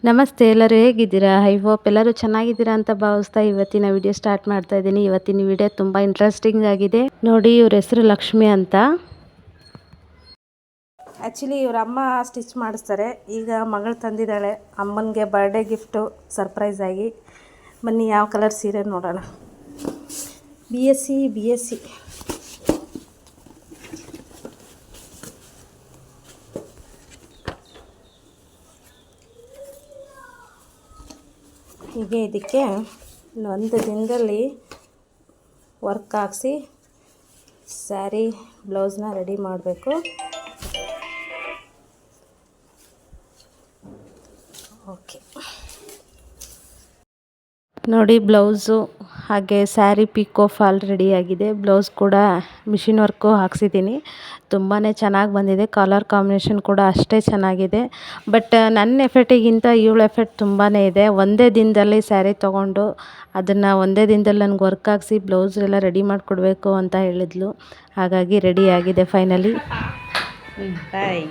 ನಮಸ್ತೆ, ಎಲ್ಲರೂ ಹೇಗಿದ್ದೀರಾ? ಐ ಹೋಪ್ ಎಲ್ಲರೂ ಚೆನ್ನಾಗಿದ್ದೀರಾ ಅಂತ ಭಾವಿಸ್ತಾ ಇವತ್ತಿನ ವಿಡಿಯೋ ಸ್ಟಾರ್ಟ್ ಮಾಡ್ತಾ ಇದ್ದೀನಿ. ಇವತ್ತಿನ ವಿಡಿಯೋ ತುಂಬ ಇಂಟ್ರೆಸ್ಟಿಂಗ್ ಆಗಿದೆ ನೋಡಿ. ಇವ್ರ ಹೆಸರು ಲಕ್ಷ್ಮಿ ಅಂತ. ಆ್ಯಕ್ಚುಲಿ ಇವ್ರ ಅಮ್ಮ ಸ್ಟಿಚ್ ಮಾಡಿಸ್ತಾರೆ. ಈಗ ಮಗಳು ತಂದಿದ್ದಾಳೆ ಅಮ್ಮನಿಗೆ ಬರ್ಡೇ ಗಿಫ್ಟು ಸರ್ಪ್ರೈಸ್ ಆಗಿ. ಬನ್ನಿ ಯಾವ ಕಲರ್ ಸೀರೆ ನೋಡೋಣ. ಬಿ ಎಸ್ ಸಿ ಹೀಗೆ ಇದಕ್ಕೆ ಒಂದು ದಿನದಲ್ಲಿ ವರ್ಕ್ ಹಾಕ್ಸಿ ಸ್ಯಾರಿ ಬ್ಲೌಸ್ನ ರೆಡಿ ಮಾಡಬೇಕು. ಓಕೆ ನೋಡಿ, ಬ್ಲೌಸು ಹಾಗೆ ಸ್ಯಾರಿ ಪಿಕೋ ಫಾಲ್ ರೆಡಿಯಾಗಿದೆ. ಬ್ಲೌಸ್ ಕೂಡ ಮಿಷಿನ್ ವರ್ಕು ಹಾಕ್ಸಿದ್ದೀನಿ. ತುಂಬಾ ಚೆನ್ನಾಗಿ ಬಂದಿದೆ. ಕಲರ್ ಕಾಂಬಿನೇಷನ್ ಕೂಡ ಅಷ್ಟೇ ಚೆನ್ನಾಗಿದೆ. ಬಟ್ ನನ್ನ ಎಫೆಕ್ಟಿಗಿಂತ ಇವಳ ಎಫೆಕ್ಟ್ ತುಂಬಾ ಇದೆ. ಒಂದೇ ದಿನದಲ್ಲಿ ಸ್ಯಾರಿ ತೊಗೊಂಡು ಅದನ್ನು ಒಂದೇ ದಿನದಲ್ಲಿ ನನಗೆ ವರ್ಕ್ ಹಾಕ್ಸಿ ಬ್ಲೌಸ್ ಎಲ್ಲ ರೆಡಿ ಮಾಡಿಕೊಡ್ಬೇಕು ಅಂತ ಹೇಳಿದ್ಲು. ಹಾಗಾಗಿ ರೆಡಿಯಾಗಿದೆ ಫೈನಲಿ. ಬಾಯ್.